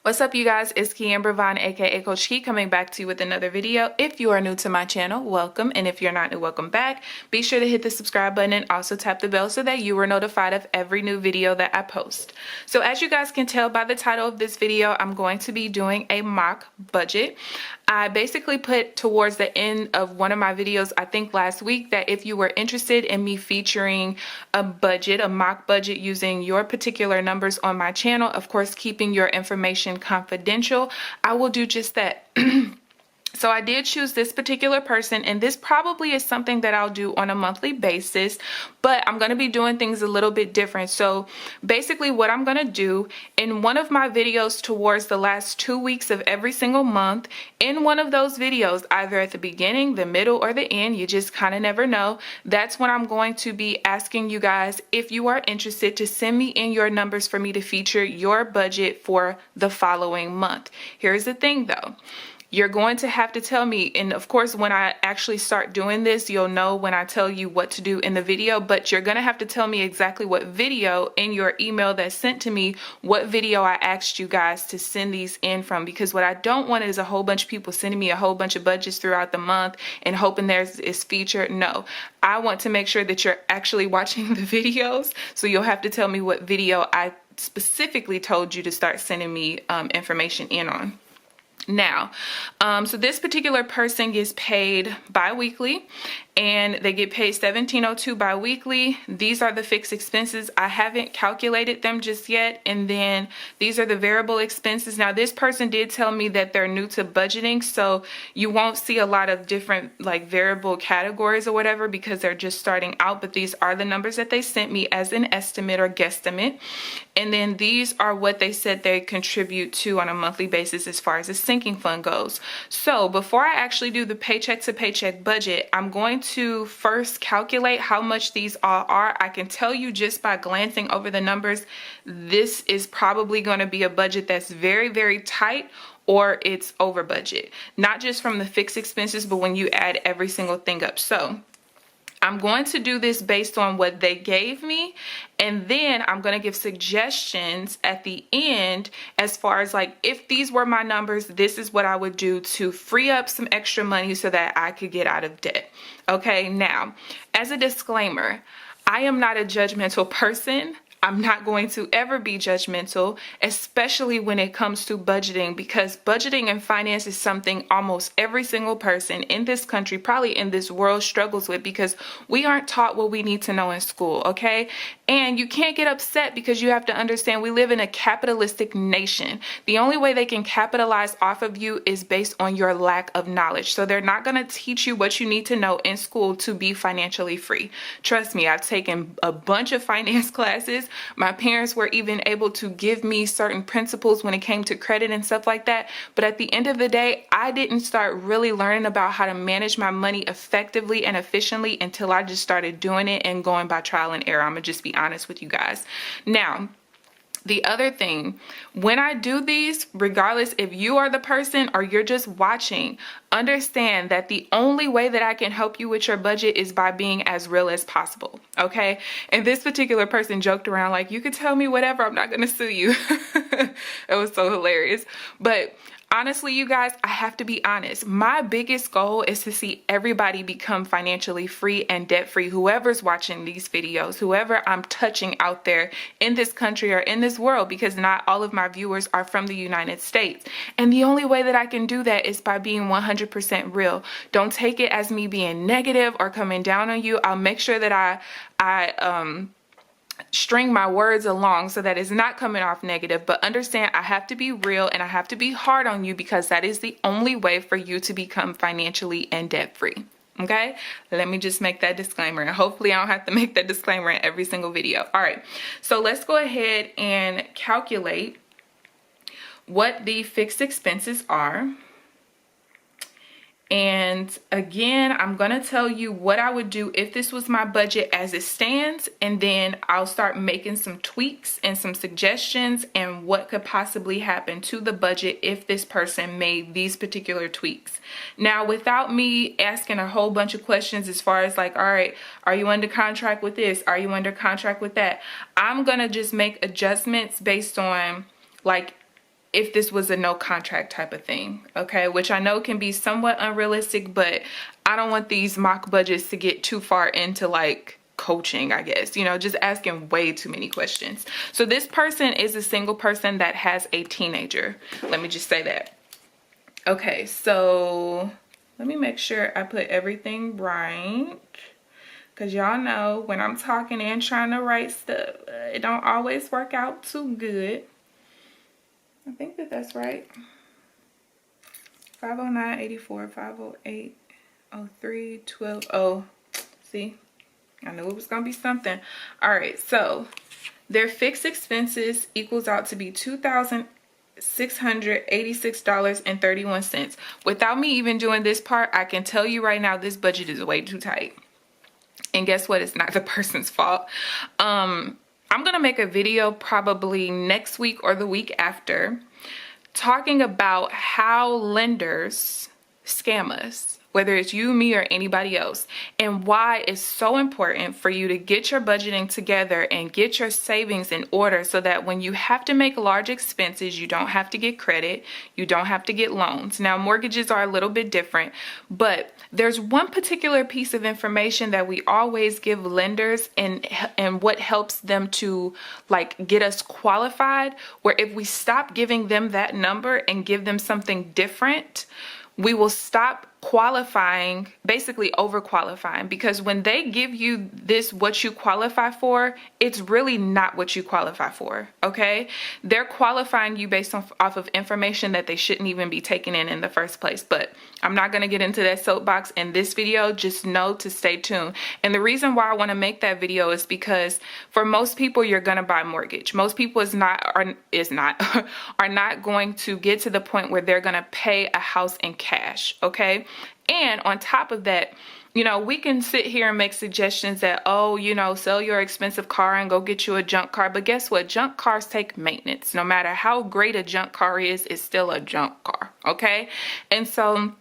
What's up, you guys? It's KeAmber Vaughn, aka CoachKe, coming back to you with another video. If you are new to my channel, welcome, and if you're not new, welcome back. Be sure to hit the subscribe button and also tap the bell so that you are notified of every new video that I post. So as you guys can tell by the title of this video, I'm going to be doing a mock budget. I basically put towards the end of one of my videos, I think last week, that if you were interested in me featuring a budget, a mock budget using your particular numbers on my channel, of course keeping your information confidential, I will do just that. So I did choose this particular person, and this probably is something that I'll do on a monthly basis, but I'm going to be doing things a little bit different. So basically what I'm going to do in one of my videos towards the last 2 weeks of every single month, in one of those videos, either at the beginning, the middle, or the end, you just kind of never know, that's when I'm going to be asking you guys, if you are interested, to send me in your numbers for me to feature your budget for the following month. Here's the thing though. You're going to have to tell me, and of course when I actually start doing this, you'll know when I tell you what to do in the video, but you're going to have to tell me exactly what video in your email that's sent to me, what video I asked you guys to send these in from, because what I don't want is a whole bunch of people sending me a whole bunch of budgets throughout the month and hoping theirs is featured. No, I want to make sure that you're actually watching the videos, so you'll have to tell me what video I specifically told you to start sending me information in on. Now, so this particular person gets paid bi-weekly, and they get paid $17.02 bi-weekly. These are the fixed expenses. I haven't calculated them just yet. And then these are the variable expenses. Now, this person did tell me that they're new to budgeting, so you won't see a lot of different like variable categories or whatever because they're just starting out, but these are the numbers that they sent me as an estimate or guesstimate. And then these are what they said they contribute to on a monthly basis as far as the sinking fund goes. So before I actually do the paycheck to paycheck budget, I'm going to first calculate how much these all are. I can tell you just by glancing over the numbers, this is probably going to be a budget that's very, very tight, or it's over budget, not just from the fixed expenses, but when you add every single thing up. So I'm going to do this based on what they gave me, and then I'm going to give suggestions at the end as far as like, if these were my numbers, this is what I would do to free up some extra money so that I could get out of debt. Okay, now, as a disclaimer, I am not a judgmental person. I'm not going to ever be judgmental, especially when it comes to budgeting, because budgeting and finance is something almost every single person in this country, probably in this world, struggles with, because we aren't taught what we need to know in school, okay? And you can't get upset because you have to understand we live in a capitalistic nation. The only way they can capitalize off of you is based on your lack of knowledge. So they're not going to teach you what you need to know in school to be financially free. Trust me, I've taken a bunch of finance classes. My parents were even able to give me certain principles when it came to credit and stuff like that. But at the end of the day, I didn't start really learning about how to manage my money effectively and efficiently until I just started doing it and going by trial and error. I'm gonna just be honest with you guys. Now, the other thing, when I do these, regardless if you are the person or you're just watching, understand that the only way that I can help you with your budget is by being as real as possible, okay? And this particular person joked around like, you could tell me whatever, I'm not gonna sue you. It was so hilarious. But honestly, you guys, I have to be honest. My biggest goal is to see everybody become financially free and debt free. Whoever's watching these videos, whoever I'm touching out there in this country or in this world, because not all of my viewers are from the United States. And the only way that I can do that is by being 100% real. Don't take it as me being negative or coming down on you. I'll make sure that I string my words along so that it's not coming off negative, but understand I have to be real and I have to be hard on you, because that is the only way for you to become financially and debt free. Okay, let me just make that disclaimer, and hopefully I don't have to make that disclaimer in every single video. All right, so let's go ahead and calculate what the fixed expenses are. And again, I'm going to tell you what I would do if this was my budget as it stands, and then I'll start making some tweaks and some suggestions and what could possibly happen to the budget if this person made these particular tweaks. Now, without me asking a whole bunch of questions as far as like, all right, are you under contract with this? Are you under contract with that? I'm going to just make adjustments based on like if this was a no contract type of thing, okay? Which I know can be somewhat unrealistic, but I don't want these mock budgets to get too far into like coaching, I guess, you know, just asking way too many questions. So this person is a single person that has a teenager. Let me just say that. Okay, so let me make sure I put everything right, because y'all know when I'm talking and trying to write stuff, it don't always work out too good. I think that that's right. 509.84, 508.03, 12. Oh, see, I knew it was gonna be something. All right, so their fixed expenses equals out to be $2,686.31. Without me even doing this part, I can tell you right now, this budget is way too tight. And guess what? It's not the person's fault. I'm gonna make a video probably next week or the week after talking about how lenders scam us, whether it's you, me, or anybody else, and why it's so important for you to get your budgeting together and get your savings in order so that when you have to make large expenses, you don't have to get credit, you don't have to get loans. Now, mortgages are a little bit different, but there's one particular piece of information that we always give lenders and what helps them to like get us qualified, where if we stop giving them that number and give them something different, we will stop qualifying, basically overqualifying, because when they give you this, what you qualify for, it's really not what you qualify for, okay? They're qualifying you based off of information that they shouldn't even be taking in the first place. But I'm not going to get into that soapbox in this video. Just know to stay tuned. And the reason why I want to make that video is because for most people, you're going to buy mortgage. Most people are not going to get to the point where they're going to pay a house in cash, okay? And on top of that, you know, we can sit here and make suggestions that, oh, you know, sell your expensive car and go get you a junk car. But guess what? Junk cars take maintenance. No matter how great a junk car is, it's still a junk car, okay? And so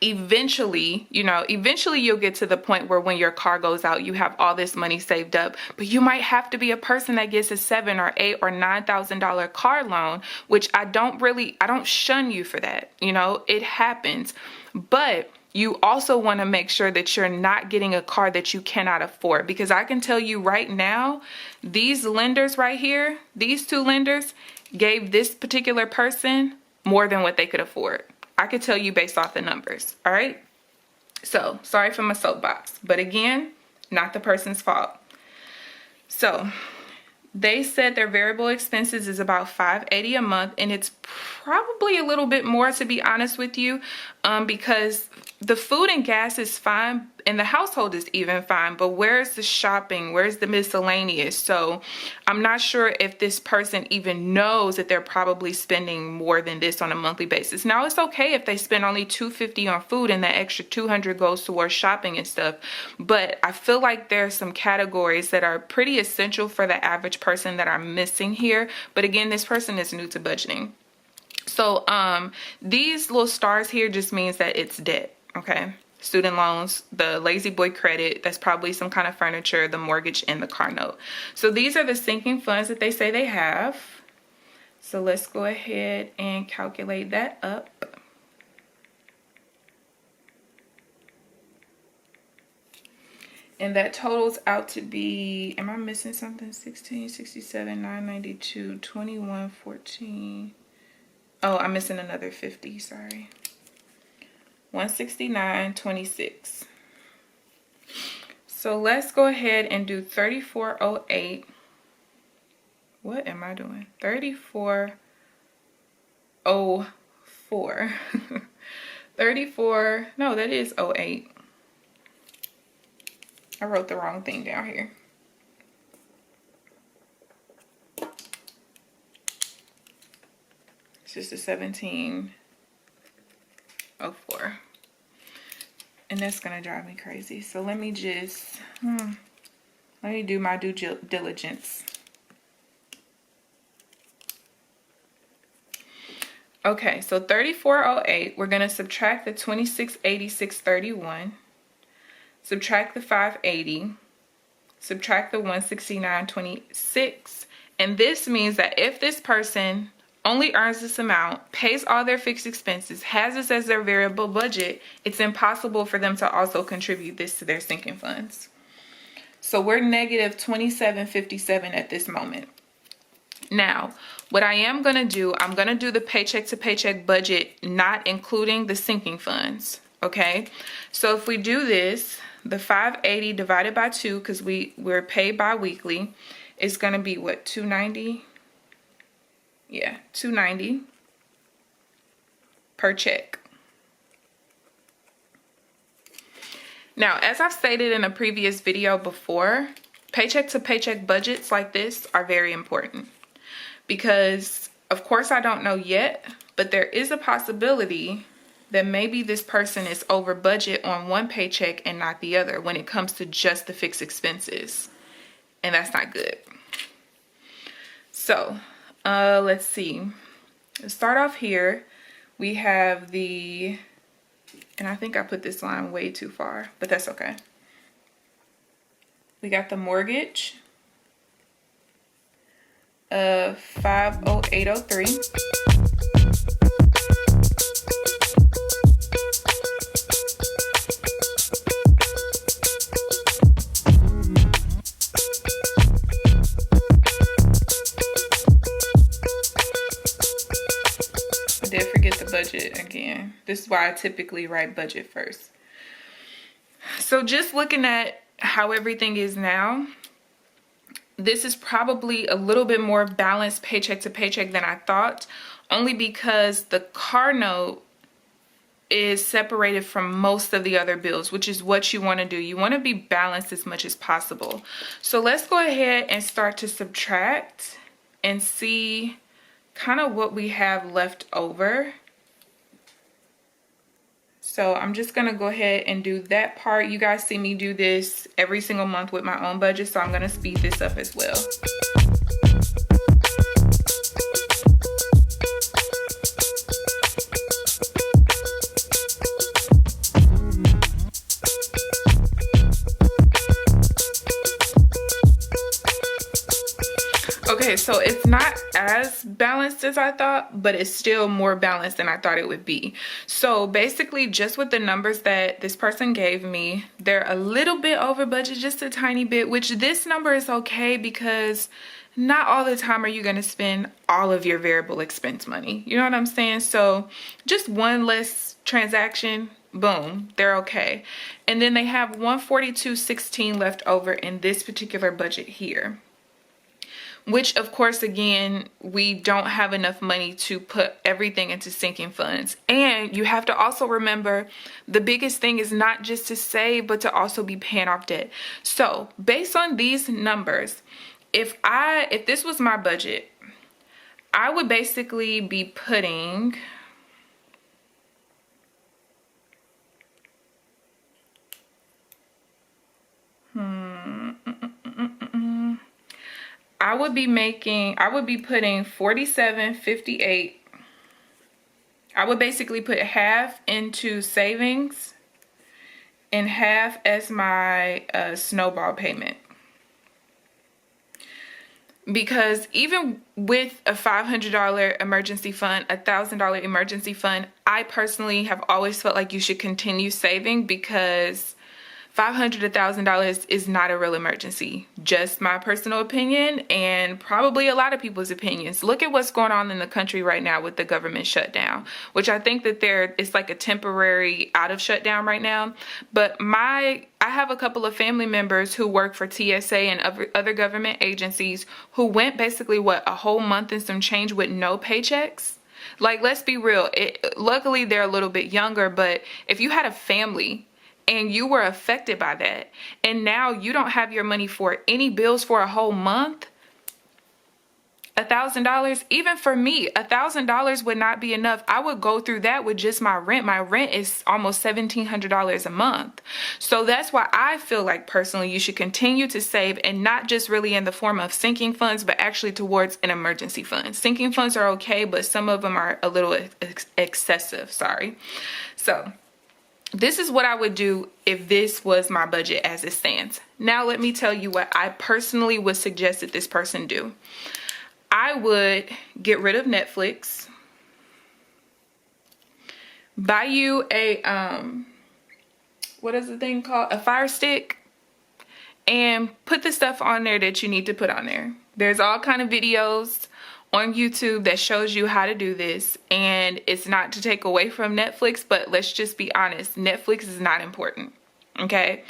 eventually you'll get to the point where when your car goes out, you have all this money saved up, but you might have to be a person that gets a $7,000 or $8,000 or $9,000 car loan, which I don't shun you for that. You know, it happens, but you also want to make sure that you're not getting a car that you cannot afford, because I can tell you right now, these lenders right here, these two lenders gave this particular person more than what they could afford. I could tell you based off the numbers, all right? So, sorry for my soapbox, but again, not the person's fault. So, they said their variable expenses is about $580 a month, and it's probably a little bit more, to be honest with you, because the food and gas is fine, and the household is even fine, but where's the shopping? Where's the miscellaneous? So I'm not sure if this person even knows that they're probably spending more than this on a monthly basis. Now, it's okay if they spend only $250 on food and that extra $200 goes towards shopping and stuff, but I feel like there's some categories that are pretty essential for the average person that are missing here. But again, this person is new to budgeting. So these little stars here just means that it's debt, okay? Student loans, the lazy boy credit, that's probably some kind of furniture, the mortgage, and the car note. So these are the sinking funds that they say they have. So let's go ahead and calculate that up. And that totals out to be, am I missing something? 16, 67, 992, 21, 14. Oh, I'm missing another 50, sorry. 169.26. So let's go ahead and do 3408. What am I doing? 3404. 34, no, that is 08. I wrote the wrong thing down here. It's just a 1704. And that's gonna drive me crazy. So let me just, let me do my due diligence. Okay, so 3408, we're gonna subtract the 2686.31, subtract the 580, subtract the 169.26, and this means that if this person only earns this amount, pays all their fixed expenses, has this as their variable budget, it's impossible for them to also contribute this to their sinking funds. So we're negative $27.57 at this moment. Now, what I am going to do, I'm going to do the paycheck to paycheck budget, not including the sinking funds. Okay, so if we do this, the 580 divided by 2, because we're paid bi-weekly, is going to be what, 290? Yeah, 290 per check. Now, as I've stated in a previous video before, paycheck to paycheck budgets like this are very important. Because, of course, I don't know yet, but there is a possibility that maybe this person is over budget on one paycheck and not the other when it comes to just the fixed expenses. And that's not good. So, let's see. Let's start off here. We have the, and I think I put this line way too far, but that's okay. We got the mortgage of $508.03. I did forget the budget again. This is why I typically write budget first. So just looking at how everything is now, this is probably a little bit more balanced paycheck to paycheck than I thought, only because the car note is separated from most of the other bills, which is what you want to do. You want to be balanced as much as possible. So let's go ahead and start to subtract and see kind of what we have left over. So I'm just going to go ahead and do that part. You guys see me do this every single month with my own budget, so I'm going to speed this up as well. Okay, so it's not as balanced as I thought, but it's still more balanced than I thought it would be. So basically, just with the numbers that this person gave me, they're a little bit over budget, just a tiny bit, which this number is okay because not all the time are you going to spend all of your variable expense money. You know what I'm saying? So just one less transaction, boom, they're okay. And then they have $142.16 left over in this particular budget here, which of course, again, we don't have enough money to put everything into sinking funds. And you have to also remember, the biggest thing is not just to save, but to also be paying off debt. So based on these numbers, if this was my budget, I would basically be putting I would be putting $47.58. I would basically put half into savings and half as my snowball payment. Because even with a $500 emergency fund, a $1,000 emergency fund, I personally have always felt like you should continue saving, because $500 to $1,000 is not a real emergency. Just my personal opinion, and probably a lot of people's opinions. Look at what's going on in the country right now with the government shutdown, which I think that it's like a temporary out of shutdown right now. But I have a couple of family members who work for TSA and other government agencies who went basically, a whole month and some change with no paychecks. Like, let's be real. Luckily, they're a little bit younger, but if you had a family and you were affected by that, and now you don't have your money for any bills for a whole month, $1,000, even for me, $1,000 would not be enough. I would go through that with just my rent. My rent is almost $1,700 a month. So that's why I feel like personally you should continue to save, and not just really in the form of sinking funds, but actually towards an emergency fund. Sinking funds are okay, but some of them are a little excessive, sorry. So this is what I would do if this was my budget as it stands. Now let me tell you what I personally would suggest that this person do. I would get rid of Netflix, buy you a what is the thing called, a Fire Stick, and put the stuff on there that you need to put on there. There's all kind of videos on YouTube that shows you how to do this, and it's not to take away from Netflix, but let's just be honest, Netflix is not important. Okay.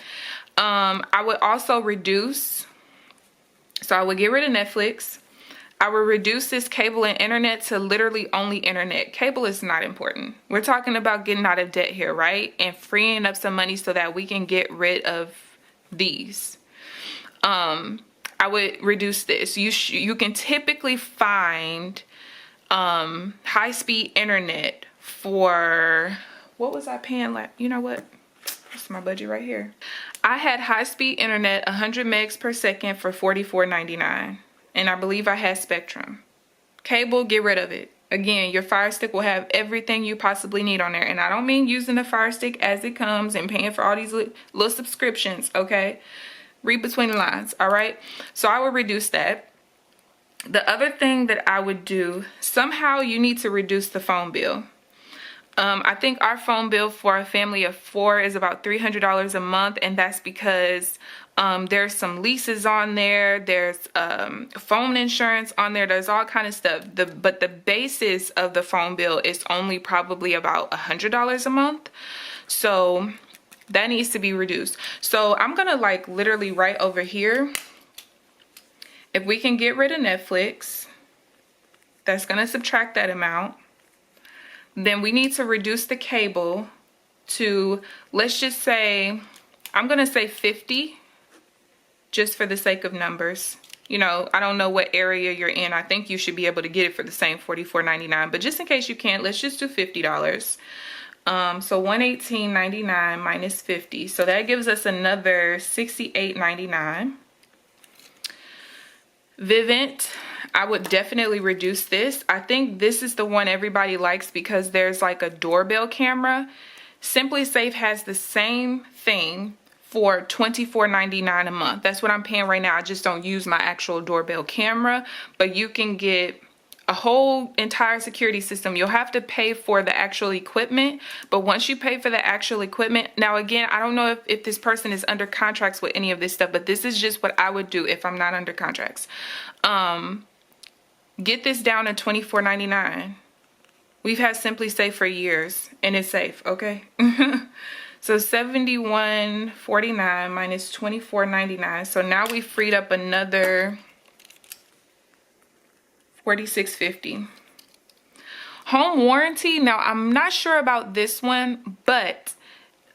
I would also reduce, so I would get rid of Netflix. I would reduce this cable and internet to literally only internet. Cable is not important. We're talking about getting out of debt here, right? And freeing up some money so that we can get rid of these. I would reduce this. You can typically find high-speed internet for, what was I paying? Like, you know what? That's my budget right here. I had high-speed internet, 100 megs per second for $44.99. And I believe I had Spectrum. Cable, get rid of it. Again, your Fire Stick will have everything you possibly need on there. And I don't mean using the Fire Stick as it comes and paying for all these little subscriptions, okay? Read between the lines, all right? So I would reduce that. The other thing that I would do, somehow you need to reduce the phone bill. I think our phone bill for a family of 4 is about $300 a month, and that's because there's some leases on there, there's phone insurance on there, there's all kind of stuff. But the basis of the phone bill is only probably about $100 a month. So that needs to be reduced. So I'm gonna like literally right over here, if we can get rid of Netflix, that's gonna subtract that amount. Then we need to reduce the cable to, let's just say, I'm gonna say 50, just for the sake of numbers. You know, I don't know what area you're in. I think you should be able to get it for the same $44.99, but just in case you can't, let's just do $50. So $118.99 minus 50. So that gives us another $68.99. Vivint, I would definitely reduce this. I think this is the one everybody likes because there's like a doorbell camera. Simply Safe has the same thing for $24.99 a month. That's what I'm paying right now. I just don't use my actual doorbell camera, but you can get a whole entire security system. You'll have to pay for the actual equipment, but once you pay for the actual equipment, now again, I don't know if this person is under contracts with any of this stuff, but this is just what I would do if I'm not under contracts. Get this down to $24.99. We've had Simply Safe for years, and it's safe, okay? So $71.49 minus $24.99. So now we freed up another $46.50. Home warranty. Now I'm not sure about this one, but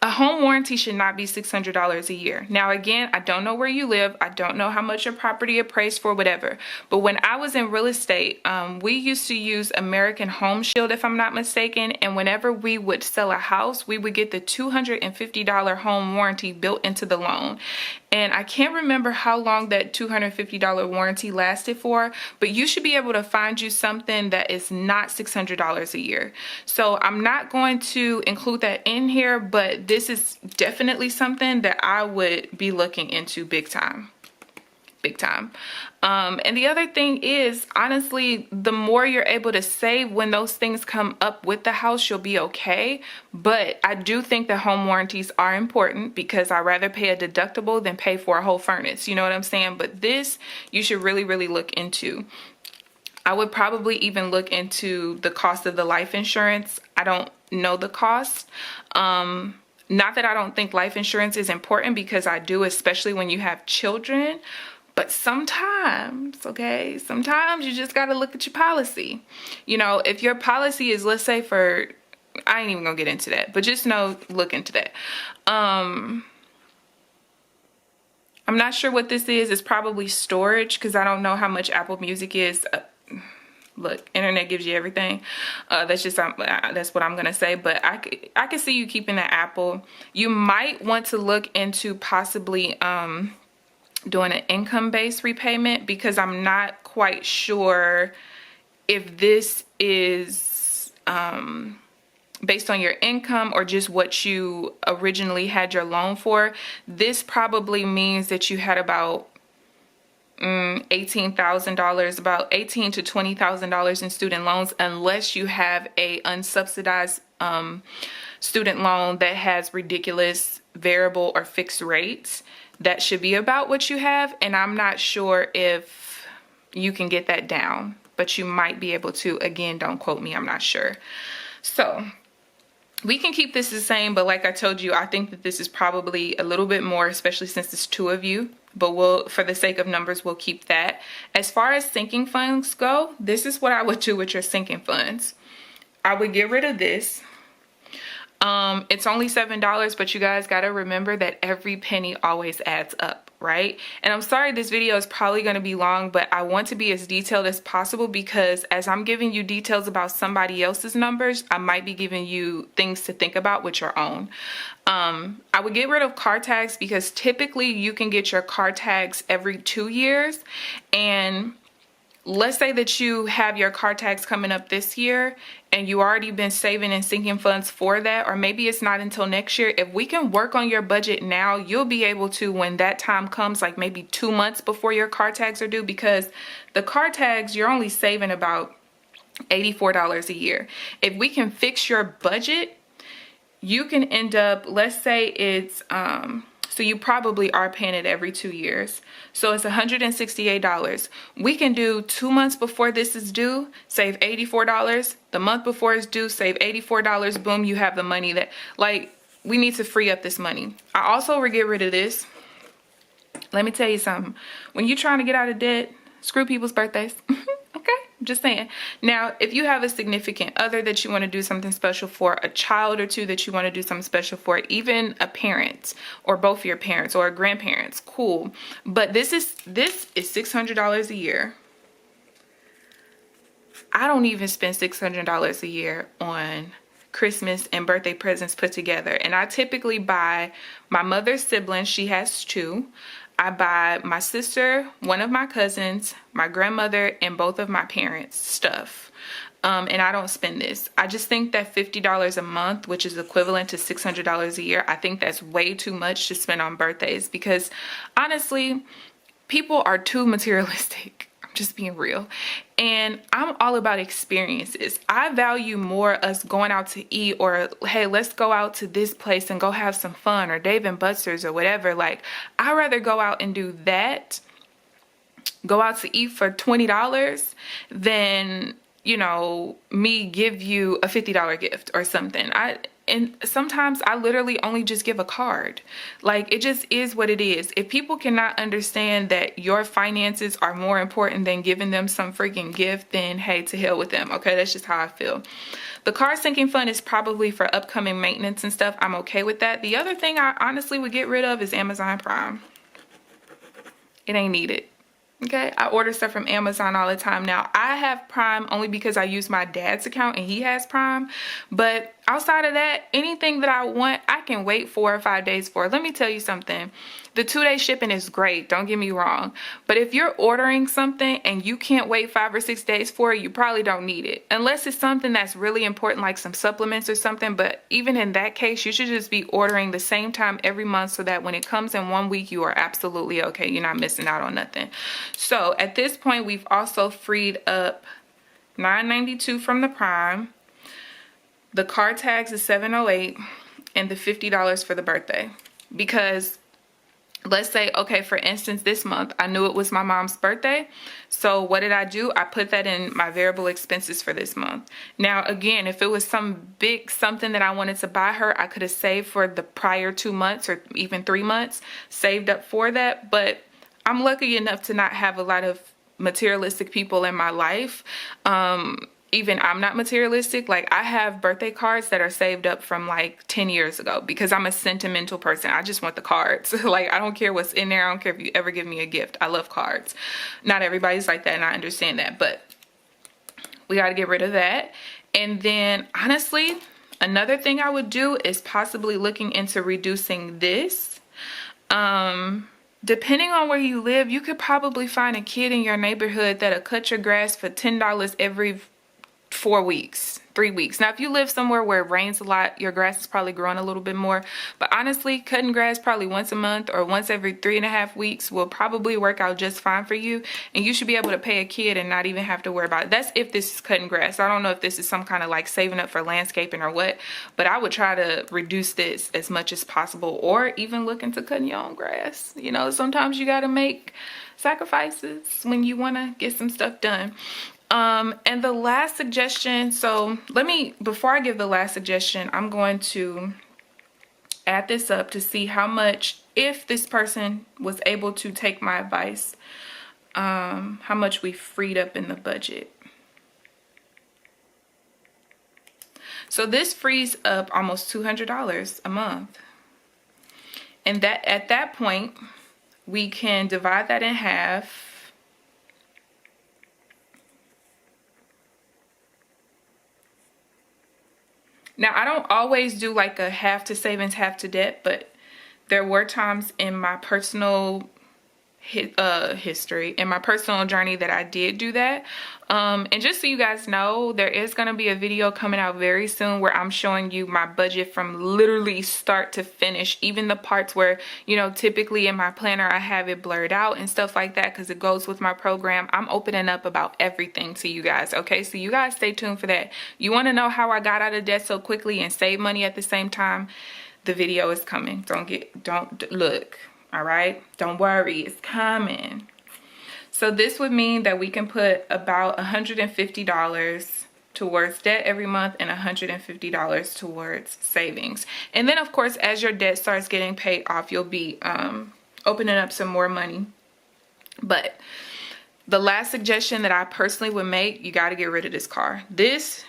a home warranty should not be $600 a year. Now again, I don't know where you live. I don't know how much your property appraised for, whatever. But when I was in real estate, we used to use American Home Shield, if I'm not mistaken. And whenever we would sell a house, we would get the $250 home warranty built into the loan. And I can't remember how long that $250 warranty lasted for, but you should be able to find you something that is not $600 a year. So I'm not going to include that in here, but this is definitely something that I would be looking into big time. Big time. And the other thing is, honestly, the more you're able to save when those things come up with the house, you'll be okay. But I do think that home warranties are important because I'd rather pay a deductible than pay for a whole furnace. You know what I'm saying? But this, you should really, really look into. I would probably even look into the cost of the life insurance. I don't know the cost. Not that I don't think life insurance is important, because I do, especially when you have children. But sometimes, okay, sometimes you just got to look at your policy. You know, if your policy is, let's say for, I ain't even gonna get into that, but just know, look into that. I'm not sure what this is. It's probably storage, because I don't know how much Apple Music is. Look, internet gives you everything. That's what I'm gonna say. But I could see you keeping the Apple. You might want to look into possibly doing an income-based repayment, because I'm not quite sure if this is based on your income or just what you originally had your loan for. This probably means that you had about $18,000, about $18,000 to $20,000 in student loans, unless you have a unsubsidized student loan that has ridiculous variable or fixed rates. That should be about what you have, and I'm not sure if you can get that down, but you might be able to. Again, don't quote me, I'm not sure. So we can keep this the same, but like I told you, I think that this is probably a little bit more, especially since it's 2 of you. But we'll, for the sake of numbers, we'll keep that. As far as sinking funds go, this is what I would do with your sinking funds. I would get rid of this. It's only $7, but you guys got to remember that every penny always adds up, right? And I'm sorry this video is probably going to be long, but I want to be as detailed as possible, because as I'm giving you details about somebody else's numbers, I might be giving you things to think about with your own. I would get rid of car tags, because typically you can get your car tags every 2 years, and let's say that you have your car tags coming up this year and you already been saving and sinking funds for that, or maybe it's not until next year. If we can work on your budget now, you'll be able to, when that time comes, like maybe 2 months before your car tags are due, because the car tags, you're only saving about $84 a year. If we can fix your budget, you can end up, let's say it's, so you probably are paying it every 2 years. So it's $168. We can do 2 months before this is due, save $84. The month before it's due, save $84. Boom, you have the money that, like, we need to free up this money. I also would get rid of this. Let me tell you something. When you're trying to get out of debt, screw people's birthdays. Okay, just saying. Now, if you have a significant other that you want to do something special for, a child or two that you want to do something special for, even a parent or both of your parents or grandparents, cool. But this is $600 a year. I don't even spend $600 a year on Christmas and birthday presents put together. And I typically buy my mother's siblings, she has 2. I buy my sister, one of my cousins, my grandmother, and both of my parents stuff. And I don't spend this. I just think that $50 a month, which is equivalent to $600 a year, I think that's way too much to spend on birthdays, because honestly, people are too materialistic. Just being real. And I'm all about experiences. I value more us going out to eat, or hey, let's go out to this place and go have some fun, or Dave and Buster's or whatever. Like, I'd rather go out and do that, go out to eat for $20 than, you know, me give you a $50 gift or something. And sometimes I literally only just give a card. Like, it just is what it is. If people cannot understand that your finances are more important than giving them some freaking gift, then hey, to hell with them. Okay, that's just how I feel. The car sinking fund is probably for upcoming maintenance and stuff. I'm okay with that. The other thing I honestly would get rid of is Amazon Prime. It ain't needed. Okay, I order stuff from Amazon all the time now. I have Prime only because I use my dad's account and he has Prime. But outside of that, anything that I want, I can wait 4 or 5 days for. Let me tell you something. The 2-day shipping is great, don't get me wrong. But if you're ordering something and you can't wait 5 or 6 days for it, you probably don't need it. Unless it's something that's really important, like some supplements or something. But even in that case, you should just be ordering the same time every month, so that when it comes in 1 week, you are absolutely okay. You're not missing out on nothing. So at this point, we've also freed up $9.92 from the Prime. The car tags is $708, and the $50 for the birthday. Because let's say, okay, for instance, this month, I knew it was my mom's birthday. So what did I do? I put that in my variable expenses for this month. Now, again, if it was some big something that I wanted to buy her, I could have saved for the prior 2 months or even 3 months, saved up for that. But I'm lucky enough to not have a lot of materialistic people in my life. Even I'm not materialistic. Like, I have birthday cards that are saved up from like 10 years ago, because I'm a sentimental person. I just want the cards. Like, I don't care what's in there. I don't care if you ever give me a gift. I love cards. Not everybody's like that, and I understand that, but we got to get rid of that. And then honestly, another thing I would do is possibly looking into reducing this. Depending on where you live, you could probably find a kid in your neighborhood that'll cut your grass for $10 every 4 weeks, 3 weeks. Now, if you live somewhere where it rains a lot, your grass is probably growing a little bit more. But honestly, cutting grass probably once a month or once every 3.5 weeks will probably work out just fine for you. And you should be able to pay a kid and not even have to worry about it. That's if this is cutting grass. I don't know if this is some kind of like saving up for landscaping or what, but I would try to reduce this as much as possible, or even look into cutting your own grass. You know, sometimes you got to make sacrifices when you want to get some stuff done. And the last suggestion, so before I give the last suggestion, I'm going to add this up to see how much, if this person was able to take my advice, how much we freed up in the budget. So this frees up almost $200 a month. And that at that point, we can divide that in half. Now, I don't always do like a half to savings, half to debt, but there were times in my personal history, in my personal journey, that I did do that. And just so you guys know, there is going to be a video coming out very soon where I'm showing you my budget from literally start to finish, even the parts where, you know, typically in my planner I have it blurred out and stuff like that because it goes with my program. I'm opening up about everything to you guys, okay? So you guys stay tuned for that. You want to know how I got out of debt so quickly and save money at the same time? The video is coming. Don't look. All right, don't worry, it's coming. So this would mean that we can put about $150 towards debt every month and $150 towards savings. And then of course, as your debt starts getting paid off, you'll be opening up some more money. But the last suggestion that I personally would make, you got to get rid of this car. This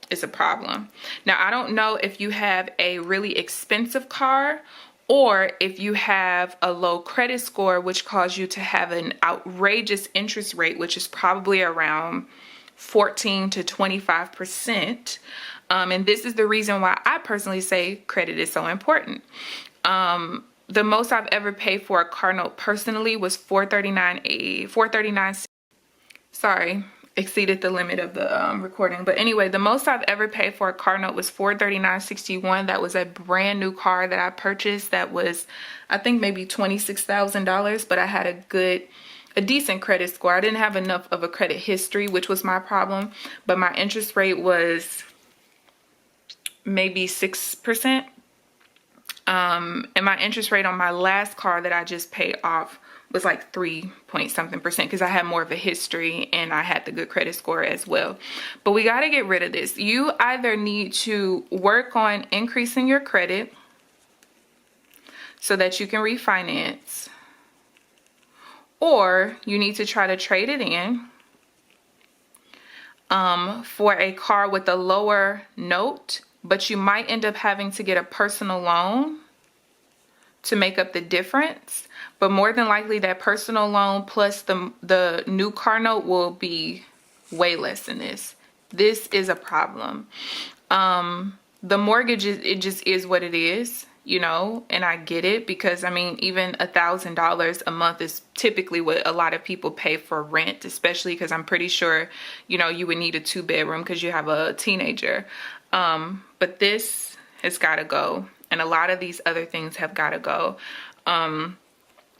is a problem. Now, I don't know if you have a really expensive car or if you have a low credit score, which caused you to have an outrageous interest rate, which is probably around 14 to 25%. And this is the reason why I personally say credit is so important. The most I've ever paid for a car note personally was $439. Sorry, exceeded the limit of the recording. But anyway, the most I've ever paid for a car note was $439.61. That was a brand new car that I purchased. That was, I think, maybe $26,000. But I had a decent credit score. I didn't have enough of a credit history, which was my problem. But my interest rate was maybe 6%. And my interest rate on my last car that I just paid off was like 3-point-something% because I had more of a history and I had the good credit score as well. But we got to get rid of this. You either need to work on increasing your credit so that you can refinance, or you need to try to trade it in for a car with a lower note, but you might end up having to get a personal loan to make up the difference. But more than likely that personal loan plus the new car note will be way less than this. This is a problem. The mortgage, it just is what it is, you know, and I get it because, I mean, even $1,000 a month is typically what a lot of people pay for rent, especially because I'm pretty sure, you know, you would need a 2-bedroom because you have a teenager. But this has got to go. And a lot of these other things have got to go.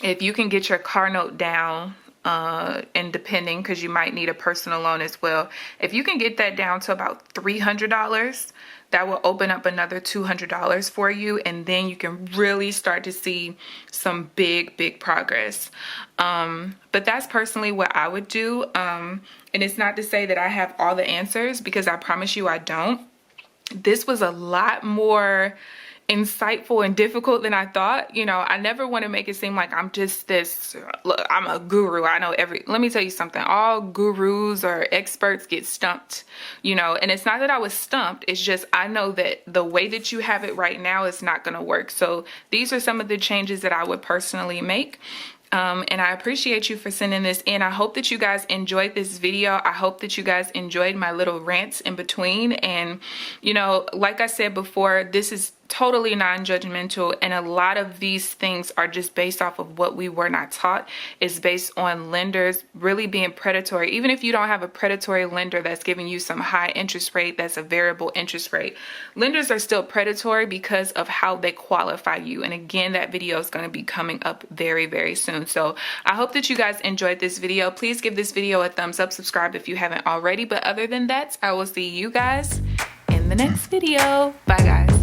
If you can get your car note down, and depending, because you might need a personal loan as well. If you can get that down to about $300, that will open up another $200 for you. And then you can really start to see some big progress. But that's personally what I would do. And it's not to say that I have all the answers, because I promise you I don't. This was a lot more insightful and difficult than I thought. You know, I never want to make it seem like I'm just this, look, I'm a guru. I know let me tell you something. All gurus or experts get stumped, you know, and it's not that I was stumped. It's just, I know that the way that you have it right now is not going to work. So these are some of the changes that I would personally make. And I appreciate you for sending this in. I hope that you guys enjoyed this video. I hope that you guys enjoyed my little rants in between. And, you know, like I said before, this is totally non-judgmental, and a lot of these things are just based off of what we were not taught. It's based on lenders really being predatory. Even if you don't have a predatory lender that's giving you some high interest rate, that's a variable interest rate, lenders are still predatory because of how they qualify you. And again, that video is going to be coming up very, very soon. So I hope that you guys enjoyed this video. Please give this video a thumbs up, subscribe if you haven't already. But other than that, I will see you guys in the next video. Bye guys.